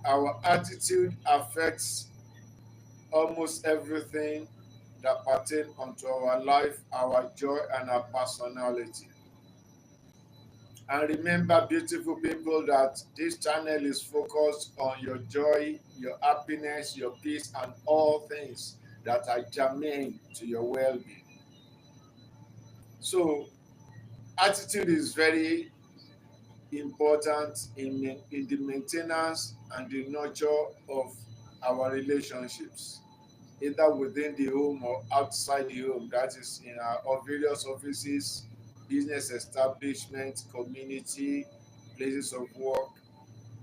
Our attitude affects almost everything that pertains onto our life, our joy, and our personality. And remember, beautiful people, that this channel is focused on your joy, your happiness, your peace, and all things that are germane to your well being. So, attitude is very important in the maintenance and the nurture of our relationships, either within the home or outside the home, that is in our various offices, business establishments, community, places of work,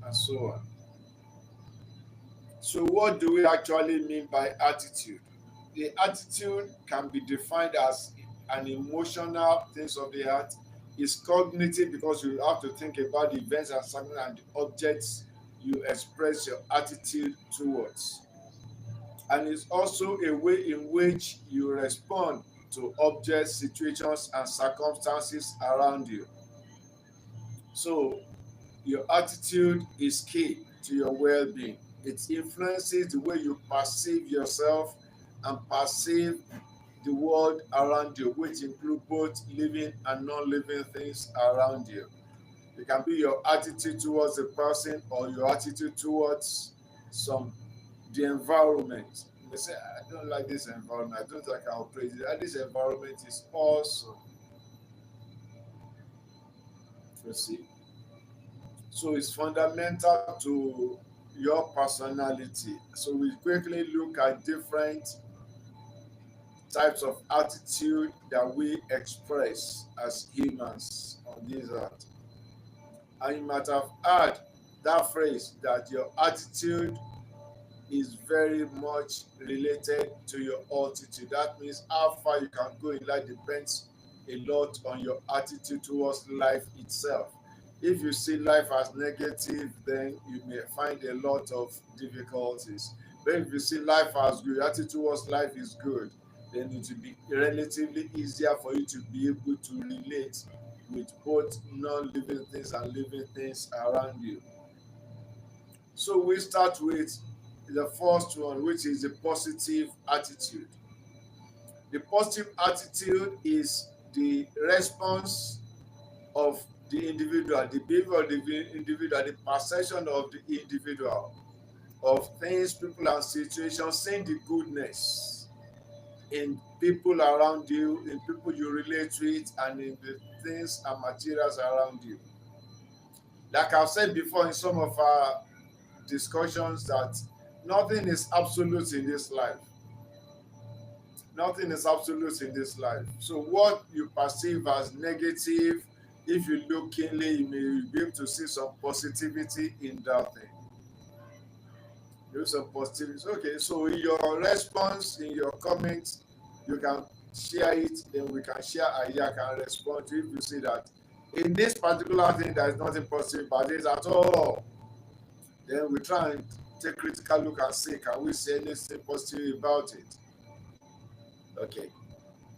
and so on. So, what do we actually mean by attitude? The attitude can be defined as an emotional things of the heart. It's cognitive because you have to think about the events and circumstances and the objects you express your attitude towards. And it's also a way in which you respond to objects, situations, and circumstances around you. So, your attitude is key to your well being. It influences the way you perceive yourself and perceive the world around you, which include both living and non living things around you. It can be your attitude towards a person or your attitude towards some the environment. You may say, I don't like this environment, I don't like how crazy this environment is awesome. You see. So it's fundamental to your personality. So we quickly look at different types of attitude that we express as humans on this earth. And you might have heard that phrase that your attitude is very much related to your altitude. That means how far you can go in life depends a lot on your attitude towards life itself. If you see life as negative, then you may find a lot of difficulties. But if you see life as good, your attitude towards life is good, then it will be relatively easier for you to be able to relate with both non-living things and living things around you. So we start with the first one, which is the positive attitude. The positive attitude is the response of the individual, the behavior of the individual, the perception of the individual of things, people, and situations, seeing the goodness in people around you, in people you relate with, and in the things and materials around you. Like I've said before in some of our discussions, that nothing is absolute in this life. Nothing is absolute in this life. So what you perceive as negative, if you look keenly, you may be able to see some positivity in that thing. There's some positivity. Okay, so in your response, in your comments, you can share it, then we can share idea, can respond to if you see that in this particular thing there is nothing positive about this at all. Then we try and take critical look and see, can we say anything positive about it? Okay.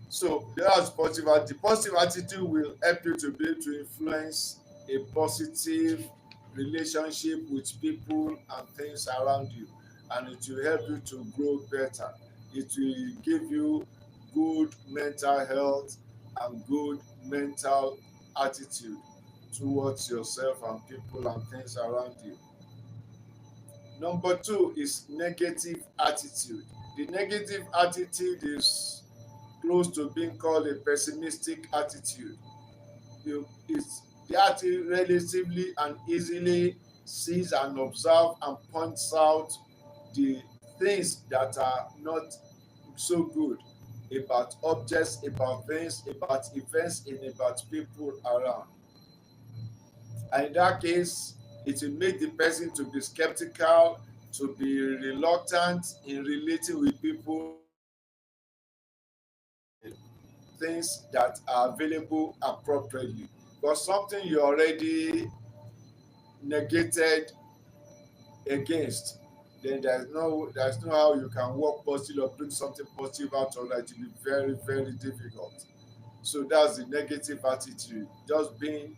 So that's positive. The positive attitude will help you to be able to influence a positive relationship with people and things around you, and it will help you to grow better. It will give you good mental health and good mental attitude towards yourself and people and things around you. Number two is negative attitude. The negative attitude is close to being called a pessimistic attitude. It's the attitude relatively and easily sees and observes and points out the things that are not so good about objects, about things, about events, and about people around. And in that case, it will make the person to be skeptical, to be reluctant in relating with people things that are available appropriately. Because something you already negated against, then there's no how you can work positive or bring something positive out of that. It will be very, very difficult. So that's the negative attitude. Just being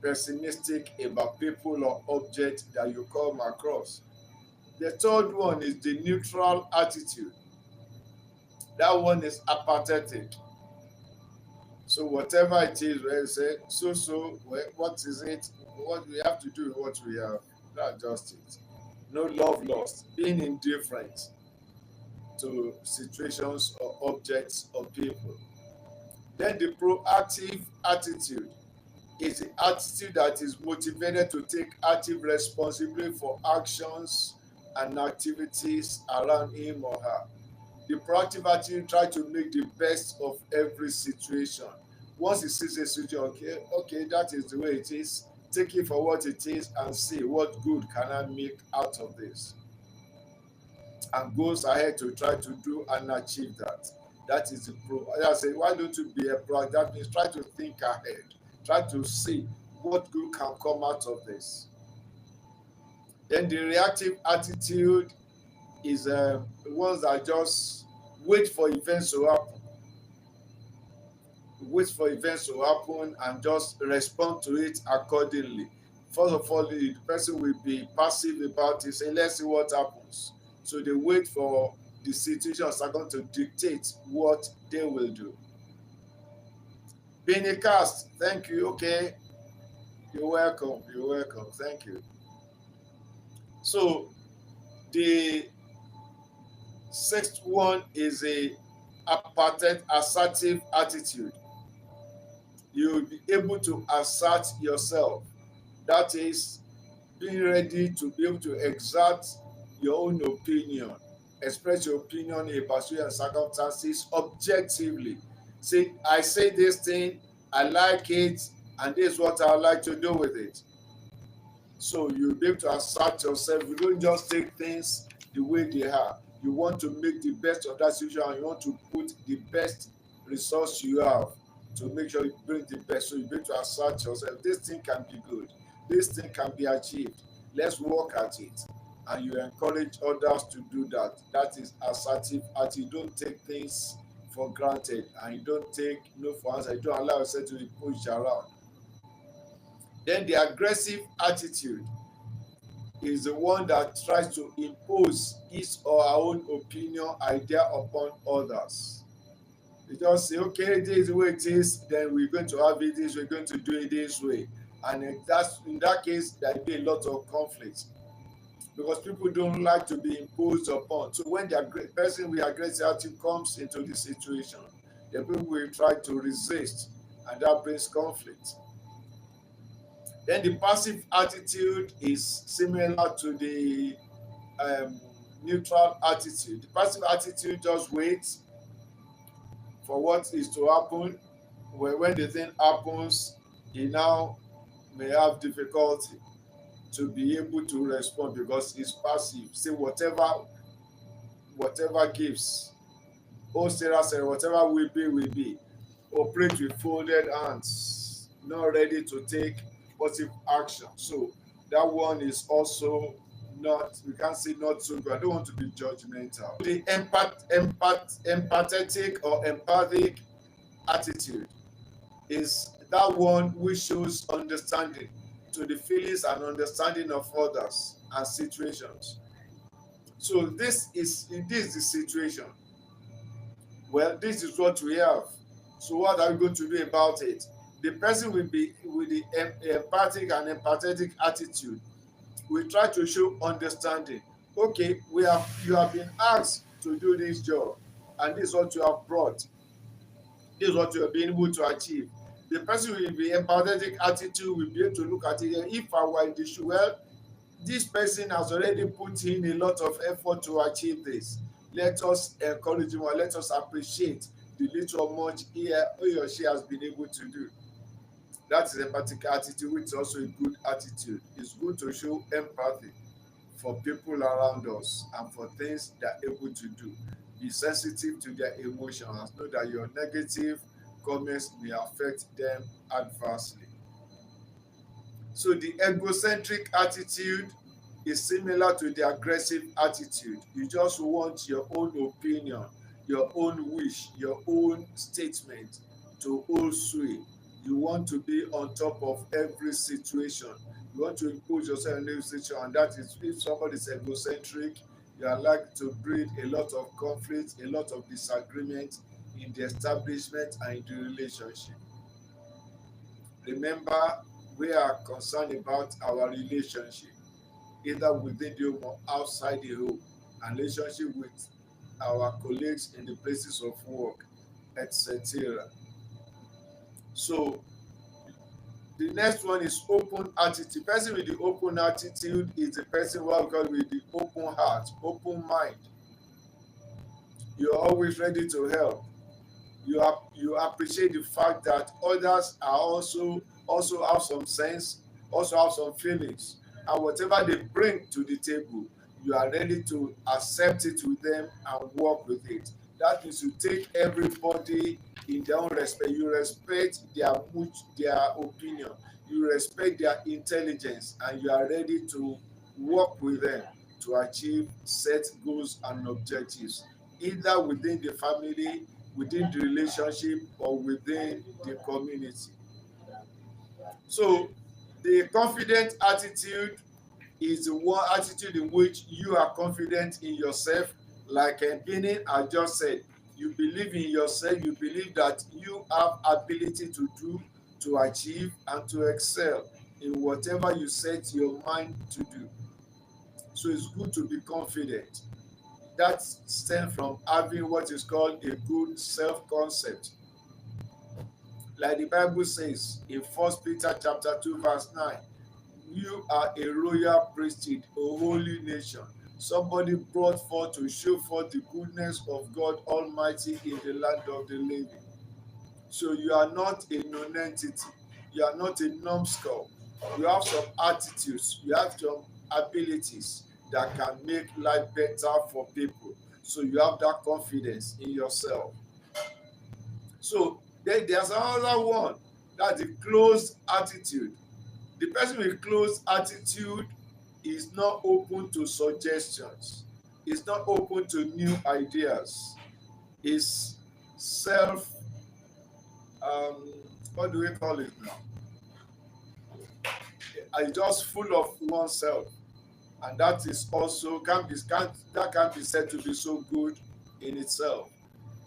pessimistic about people or objects that you come across. The third one is the neutral attitude. That one is apathetic. So whatever it is, where you say, what is it? What we have to do, what we have. That's just it. No love lost. Being indifferent to situations or objects or people. Then the proactive attitude is the attitude that is motivated to take active responsibility for actions and activities around him or her. The proactive attitude try to make the best of every situation. Once he sees a situation, okay, that is the way it is. Take it for what it is and see what good can I make out of this. And goes ahead to try to do and achieve that. That is the pro. I say, why don't you be a pro? That means try to think ahead. Try to see what good can come out of this. Then the reactive attitude is the ones that just wait for events to happen. Wait for events to happen and just respond to it accordingly. First of all, the person will be passive about it, say, let's see what happens. So they wait for the situation second to dictate what they will do. Being a cast, thank you. Okay, you're welcome. You're welcome. Thank you. So the sixth one is a apartheid assertive attitude. You'll be able to assert yourself. That is being ready to be able to exert your own opinion, express your opinion about certain circumstances objectively. Say, I say this thing, I like it, and this is what I like to do with it. So you'll be able to assert yourself. You don't just take things the way they are. You want to make the best of that situation, and you want to put the best resource you have to make sure you bring the best. So you be able to assert yourself. This thing can be good. This thing can be achieved. Let's work at it. And you encourage others to do that. That is assertive attitude. You don't take things for granted, and you don't take no for answer. You don't allow yourself to be pushed around. Then the aggressive attitude is the one that tries to impose his or her own opinion, idea upon others. You just say, okay, this is the way it is, then we're going to have it this, we're going to do it this way. And in that case, there will be a lot of conflict because people don't like to be imposed upon. So when the person with aggressive attitude comes into the situation, the people will try to resist, and that brings conflict. Then the passive attitude is similar to the neutral attitude. The passive attitude just waits for what is to happen. When the thing happens, he now may have difficulty to be able to respond because he's passive. Say whatever gives. Oh, Sarah said, whatever will be. Operate with folded hands, not ready to take positive action. So that one is also not, we can't say not so good. I don't want to be judgmental. The empathetic or empathic attitude is that one which shows understanding to the feelings and understanding of others and situations. So this is the situation. Well, this is what we have. So what are we going to do about it? The person will be with the empathic and empathetic attitude. We try to show understanding. Okay, you have been asked to do this job, and this is what you have brought. This is what you have been able to achieve. The person with the empathetic attitude will be able to look at it. If I were in the shoe, well, this person has already put in a lot of effort to achieve this. Let us encourage him, or let us appreciate the little or much he or she has been able to do. That is empathic attitude, which is also a good attitude. It's good to show empathy for people around us and for things they're able to do. Be sensitive to their emotions. Know that your negative comments may affect them adversely. So the egocentric attitude is similar to the aggressive attitude. You just want your own opinion, your own wish, your own statement to hold sway. You want to be on top of every situation. You want to impose yourself in every situation, and that is if somebody is egocentric, you are likely to breed a lot of conflict, a lot of disagreement in the establishment and in the relationship. Remember, we are concerned about our relationship, either within the home or outside the home, and relationship with our colleagues in the places of work, etc. So the next one is open attitude. Person with the open attitude is the person who we call with the open heart, open mind. You're always ready to help. You appreciate the fact that others are also have some sense, also have some feelings, and whatever they bring to the table, you are ready to accept it with them and work with it. That means you take everybody in their own respect. You respect their opinion, you respect their intelligence, and you are ready to work with them to achieve set goals and objectives, either within the family, within the relationship, or within the community. So the confident attitude is the one attitude in which you are confident in yourself. Like Benin I just said, you believe in yourself, you believe that you have ability to do, to achieve, and to excel in whatever you set your mind to do. So it's good to be confident. That stems from having what is called a good self-concept. Like the Bible says in 1 Peter chapter 2 verse 9, you are a royal priesthood, a holy nation, somebody brought forth to show forth the goodness of God Almighty in the land of the living. So you are not a non-entity, you are not a numbskull. You have some attitudes, you have some abilities that can make life better for people. So you have that confidence in yourself. So then there's another one, that's the closed attitude. The person with closed attitude is not open to suggestions, is not open to new ideas, is self um, what do we call it now? Is just full of oneself, and that is also that can be said to be so good in itself,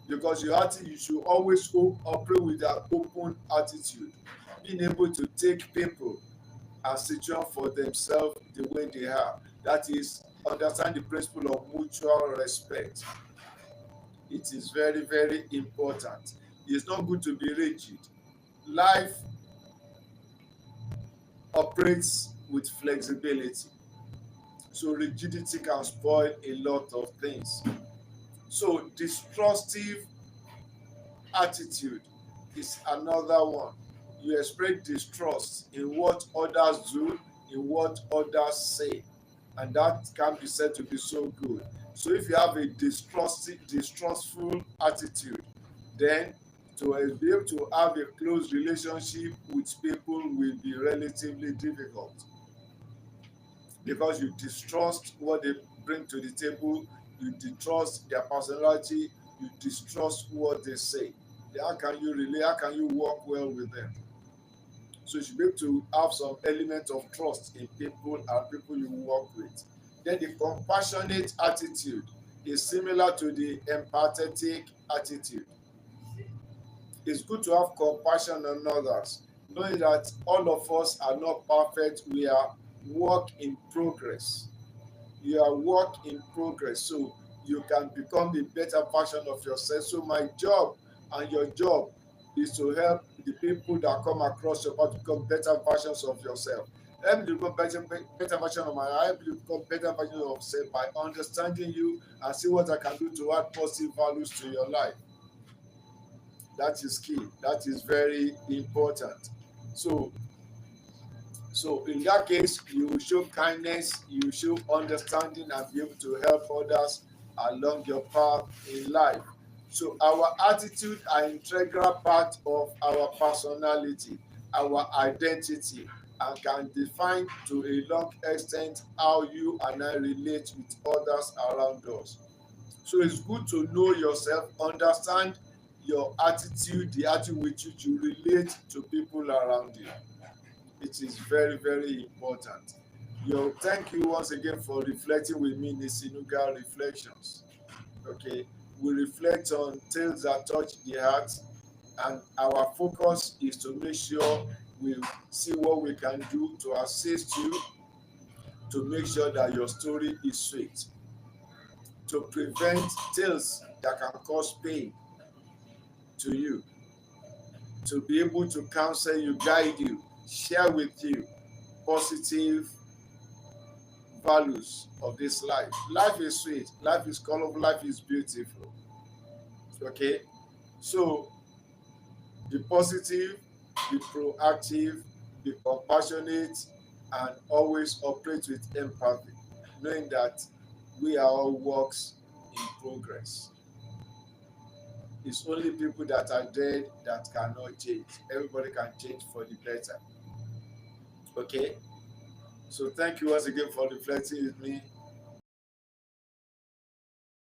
because you should always operate with an open attitude, being able to take people and situation for themselves the way they are. That is, understand the principle of mutual respect. It is very, very important. It's not good to be rigid. Life operates with flexibility. So rigidity can spoil a lot of things. So distrustive attitude is another one. You express distrust in what others do, in what others say, and that can be said to be so good. So if you have a distrustful attitude, then to be able to have a close relationship with people will be relatively difficult, because you distrust what they bring to the table, you distrust their personality, you distrust what they say. How can you relate? How can you work well with them? So you should be able to have some element of trust in people and people you work with. Then the compassionate attitude is similar to the empathetic attitude. It's good to have compassion on others, knowing that all of us are not perfect. We are work in progress. You are work in progress, so you can become a better version of yourself. So my job and your job is to help the people that come across your path to become better versions of yourself. Help me to become better version of my life. Help me to become better version of yourself by understanding you and see what I can do to add positive values to your life. That is key. That is very important. So So in that case, you will show kindness, you will show understanding, and be able to help others along your path in life. So our attitude are integral part of our personality, our identity, and can define to a long extent how you and I relate with others around us. So it's good to know yourself, understand your attitude, the attitude with which you relate to people around you. It is very, very important. Thank you once again for reflecting with me in the Sinuga reflections. Okay, we reflect on tales that touch the heart, and our focus is to make sure we see what we can do to assist you to make sure that your story is sweet, to prevent tales that can cause pain to you, to be able to counsel you, guide you, share with you positive values of this life. Life is sweet, life is colorful, life is beautiful. Okay, so be positive, be proactive, be compassionate, and always operate with empathy, knowing that we are all works in progress. It's only people that are dead that cannot change. Everybody can change for the better. Okay? So thank you once again for reflecting with me.